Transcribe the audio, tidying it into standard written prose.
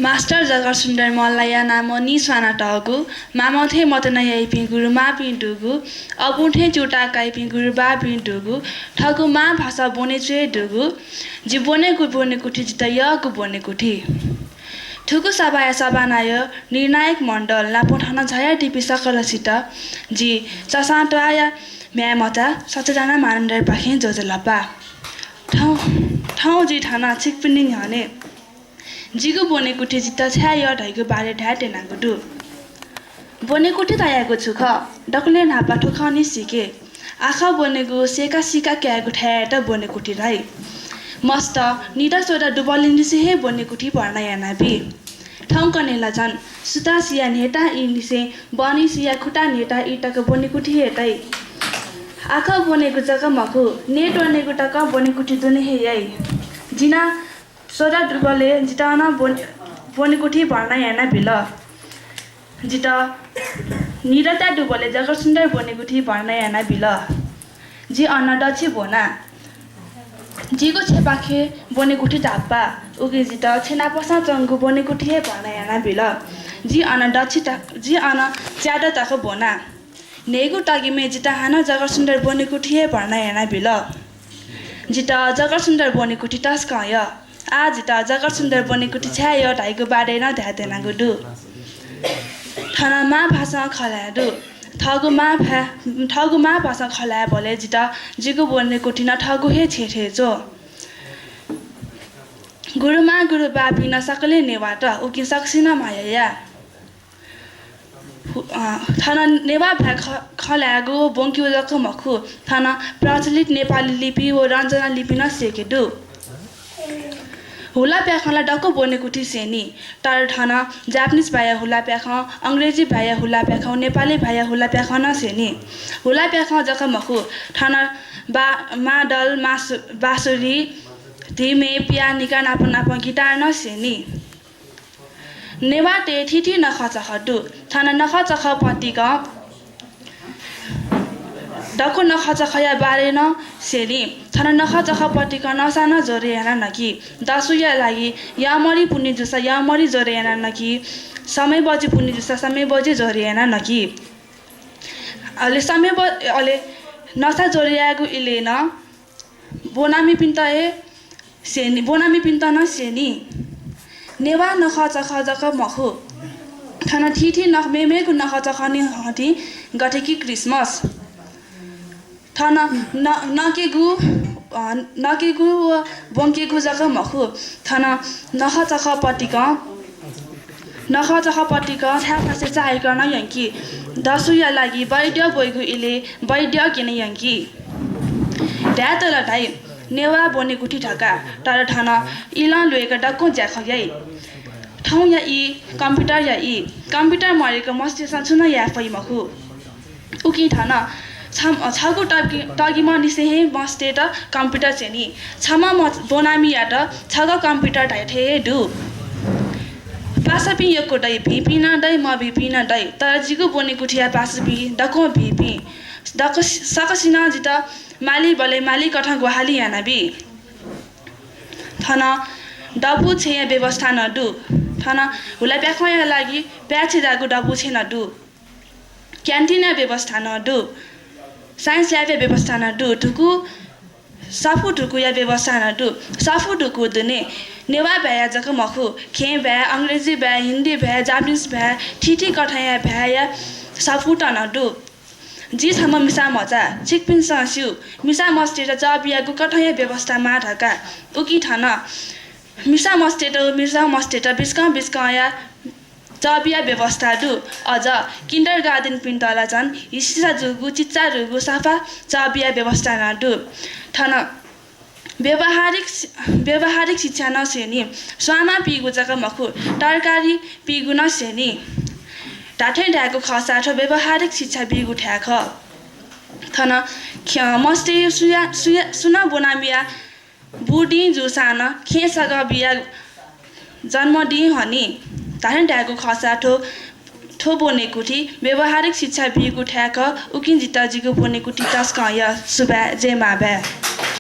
master जगत सुन्दर मल्लाया नाम निस्वाना टगु मामथे मतना याइपि गुरु मा पिन्टुगु अबुठे चुटा काइपि गुरु बा पिन्टुगु ठगु मा भाषा बोने चुए दुगु जिबोने गुबोने कुठी जिता यगु बोने कुठी ठुकु सभाया सभानाय निर्णायक मण्डल नापोठाना झया टिपी सकलसित जी चसाटया म्यामता सचजना मानन्दर पाखे जोजलपा ठाउँ जी ठाना छिकपिनिङ हने जिगु बोने कुठी जित्ता छ्या य ढाइको बारे ढ्याटे नागुडु बोने कुठी तायाको छु ख डकुले नापा ठोखाउनी सिके आँखा बोनेगु सेका सिका क्यागु ठ्याट बोने कुठी राई मस्त निटा सोडा डुबलिनिसे हे बोने कुठी पर्ना यानाबी ठाउँ कनेला झन् सुता सिया नेटा इनिसे बनी सिया खुटा नेटा इटाको बोने कुठी हेटाई आँखा बोनेगु जग्गा मखु नेट वनेगु टका बोने कुठी दुने हे याई जिना सोडा डुबले जिटाना बोने कुठी भर्ना याना भिल जिटा निरता डुबले जगत सुन्दर बोने कुठी भर्ना याना भिल जी अन्न डछि बोना जीको छेपाखे बोने कुठी टाप्पा उगे जिटा छेना पसा चङ्गु बोने कुठी हे भर्ना याना भिल जी अन्न डछि जी अन्न च्याडो तक बोना नेगु टागिमे जिटा हाना जगत सुन्दर बोने कुठी हे भर्ना याना भिल जिटा जगत सुन्दर बोने कुठी टस्काय आज त जगत सुन्दर बनेकुठी छ्यायो ढाइको बारे न ध्यातेना गुडु ठना भाषा खलाडु ठगु मा भाषा खलाया भले जिता जिगु बनेकुठी न ठगु हे छेछे जो गुरु बाबी न सकले नेवाट उकि सक्सिन माया थना नेवा भ्या खलागु बोङ्क्यु जख मखु थना प्रचलित नेपाली लिपि व रञ्जना लिपि न सेकेडु हुला प्याखाला डक्को बोने कुठी सेनी टार ठाना जापानिज भाया हुला प्याखा अंग्रेजी भाया हुला प्याखा नेपाली भाया हुला प्याखा न सेनी हुला प्याखा जख मखु ठाना मादल बाँसुरी धिमे पियानिका नापन नापन गिटार न सेनी नेवाटे ठिठी नखचख डु ठाना नखचख पतिक डक्को नखचखया बारे न सेनी छन नखचख पटिक नसाना जोरे याना नकी दसुया लागि यामरी पुनि जुसा यामरी जोरे याना नकी समय बजी पुनि जुसा समय बजी जोरे याना नकी अले समय अले नसा जोरियागु इले न बोनामी पिन्ता ए सेनी बोनामी पिन्ता न सेनी नेवा नखचख जक मखु छन ठिठी नमेमेगु नखचख नि हटी गटेकी क्रिसमस थना नकेगु बोङ्केगु जग्गा मखु थना नखचख पटिक थ्याफासे चाहेक न यङ्की दसुया लागि वैद्य बोइगु इले वैद्य किने यङ्की ढ्यातल ढाइ नेवा बोने गुठी ठका तर ठाना इला लुएका डक्को ज्याखयाई ठाउँ या इ कम्प्युटर मरेको मस्तेसन छुन याफै मखु उकि ठाना छगु टगिमा निसेहे मस्टेट कम्प्युटर चेनी छमा बोनामी याट छग कम्प्युटर ढाइठे डु पासपि यको डै भिपि न डै म भिपि न डै तर जिगु बोने कुठिया पासपि डको भिपि डको सकसिना जित माली बले माली कठा गुहाली यानाबी थना डबु छे व्यवस्था न डु थना हुला प्याखया लागि प्याछि जागु डबु छे न डु क्यान्टिन व्यवस्था न डु साइन्स ल्याब व्यवस्था न डु ठुकु सफु ठुकु या व्यवस्था न डु सफु ठुकु दुने नेवा भ्या जक मखु खे भ्या अंग्रेजी भ्या हिन्दी भ्या जापानिज भ्या ठिठी कठाया भ्या या सफु त न डु जी छम मिसा मजा छिकपिन सस्यु मिसा मस्टेर जबियागु कठाया व्यवस्था मा ढका उकि ठन मिसा मस्टेट बिस्का या चबिया व्यवस्था दु अझ किन्डर गार्डन पिन्टला छन् हिस्सा जुगु चिच्चा रुगु सफा चबिया व्यवस्था न दु ठन व्यवहारिक शिक्षा नसेनी स्वामा पिगु जक मखु तरकारी पिगु नसेनी टाठे ढ्याको खसाठो व्यवहारिक शिक्षा बिगु ठ्याख थन मस्ते सुना बोनामिया बुडी जुसान खेसग बिया जन्मदि हनी ताहन ढ्याको खसाठो ठो बोने कुठी व्यवहारिक शिक्षा बिगु ठ्याक उकिन जिता जिगु बोने कुठी तस्क या सुबा जे माबा